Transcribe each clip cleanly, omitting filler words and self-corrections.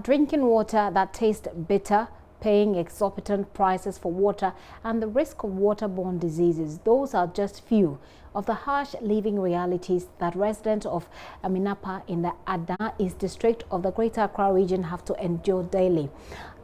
Drinking water that tastes bitter, paying exorbitant prices for water, and the risk of waterborne diseases. Those are just few of the harsh living realities that residents of Aminapah in the Ada East district of the Greater Accra region have to endure daily.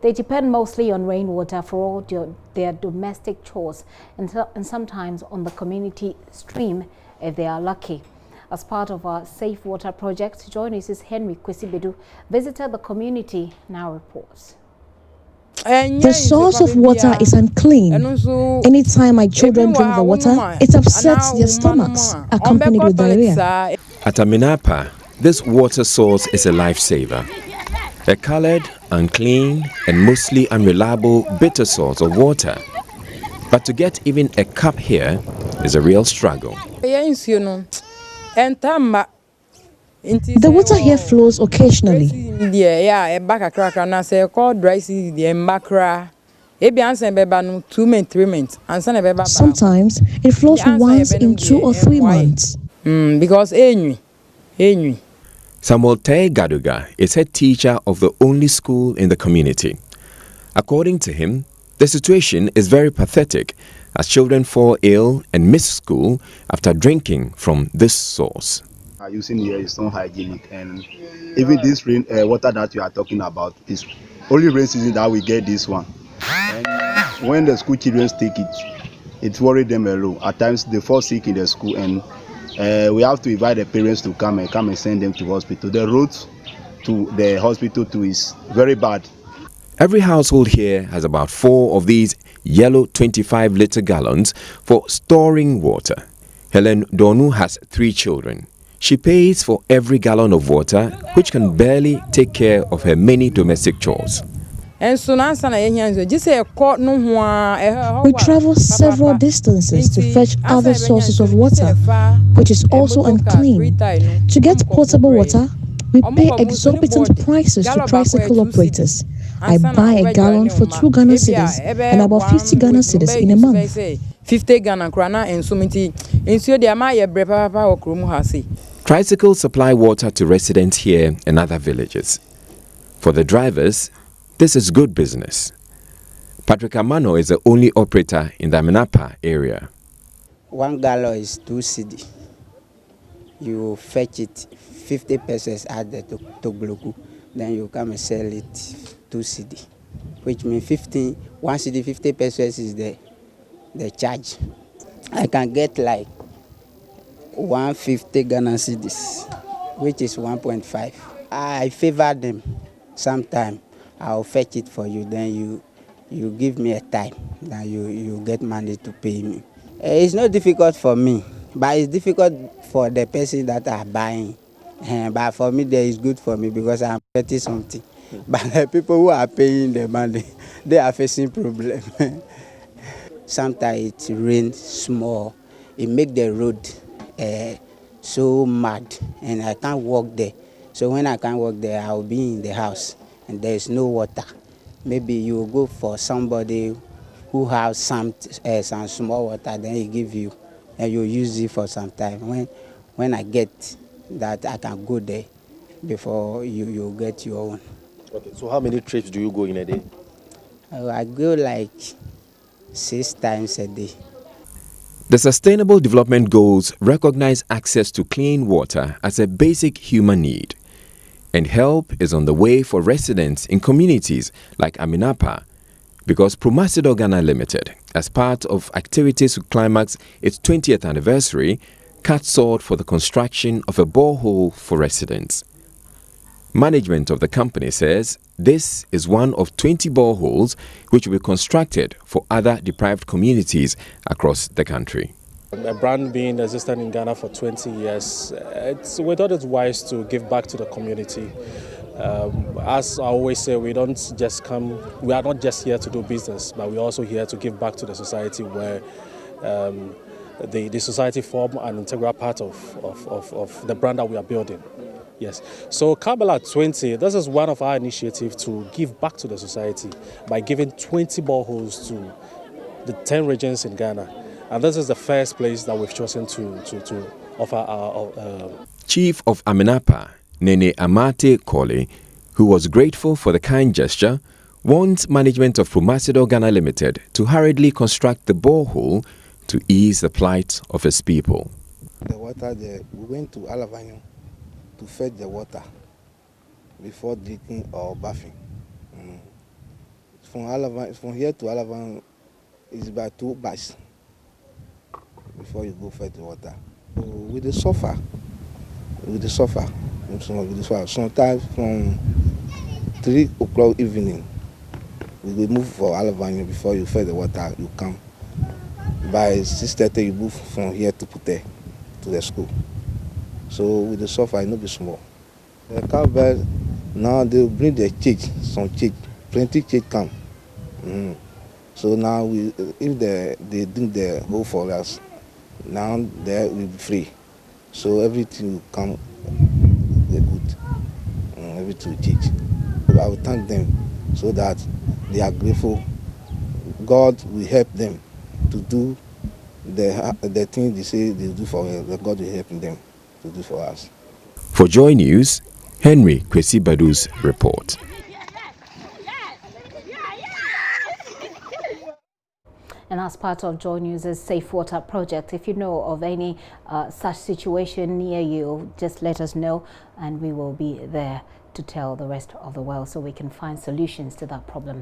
They depend mostly on rainwater for all their domestic chores and sometimes on the community stream if they are lucky. As part of our Safe Water project, JoyNews' Henry Kwesibedu visited the community, now reports. The source of water is unclean. Anytime my children drink the water, it upsets their stomachs, accompanied with diarrhea. At Aminapah, this water source is a lifesaver. A colored, unclean, and mostly unreliable bitter source of water. But to get even a cup here is a real struggle. The water here flows occasionally. Sometimes it flows once in 2 or 3 months. Samuel Tay Gaduga is head teacher of the only school in the community. According to him, the situation is very pathetic as children fall ill and miss school after drinking from this source. Using here is not hygienic, and even this rain water that you are talking about is only rain season that we get this one. And when the school children take it worries them a lot. At times they fall sick in the school, and we have to invite the parents to come and send them to hospital. The road to the hospital too is very bad. Every household here has about 4 of these yellow 25-liter gallons for storing water. Helen Donu has 3 children. She pays for every gallon of water, which can barely take care of her many domestic chores. We travel several distances to fetch other sources of water, which is also unclean. To get potable water, we pay exorbitant prices to tricycle operators. I buy a gallon for 2 Ghana cedis and about 50 Ghana cedis in a month. 50 Ghana Tricycles supply water to residents here and other villages. For the drivers, this is good business. Patrick Amano is the only operator in the Aminapah area. 1 gallon is 2 cedi. You fetch it 50 pesos at the Togloku, then you come and sell it 2 cedi, which means 1 cedi 50 pesos is the charge. I can get like 150 Ghana cedis, which is 1.5. I favor them. Sometime I'll fetch it for you, then you give me a time, then you get money to pay me. It's not difficult for me, but it's difficult for the person that are buying. But for me, that is good for me because I'm getting something. But the people who are paying the money, they are facing problem. Sometimes it rains small, it make the road so mad, and I can't walk there. So when I can't walk there, I'll be in the house, and there is no water. Maybe you will go for somebody who has some small water, then he give you, and you use it for some time. When I get that, I can go there before you get your own. Okay, so how many trips do you go in a day? I go like 6 times a day. The Sustainable Development Goals recognize access to clean water as a basic human need. And help is on the way for residents in communities like Aminapah, because Promasidor Ghana Limited, as part of activities to climax its 20th anniversary, cut sort for the construction of a borehole for residents. Management of the company says this is one of 20 boreholes which will be constructed for other deprived communities across the country. A brand being existent in Ghana for 20 years, we thought it's wise to give back to the community. As I always say, we are not just here to do business, but we're also here to give back to the society where the society form an integral part of the brand that we are building. Yes. So Kabbalah 20, this is one of our initiatives to give back to the society by giving 20 boreholes to the 10 regions in Ghana. And this is the first place that we've chosen to offer our... Chief of Aminapah, Nene Amate Kole, who was grateful for the kind gesture, wants management of Promasidor Ghana Limited to hurriedly construct the borehole to ease the plight of its people. The water there, we went to Alavanyo to fetch the water before drinking or bathing. From here to Alavanyo is by 2 bars before you go fetch the water. With the suffer, sometimes from 3 o'clock evening, we will move for Alavanyo before you fetch the water, you come. By 6:30, you move from here to Pute, to the school. So with the suffer, it no be small. The cowbell, now they bring the change, some change, plenty change come. So now if they do the hole for us, now they will be free. So everything will come good, everything will change. I will thank them so that they are grateful. God will help them to do the thing they say they do for us. God will help them to do for us. For Joy News, Henry Kwesi Badu's report. And as part of JoyNews' Safe Water project, if you know of any such situation near you, just let us know and we will be there to tell the rest of the world so we can find solutions to that problem.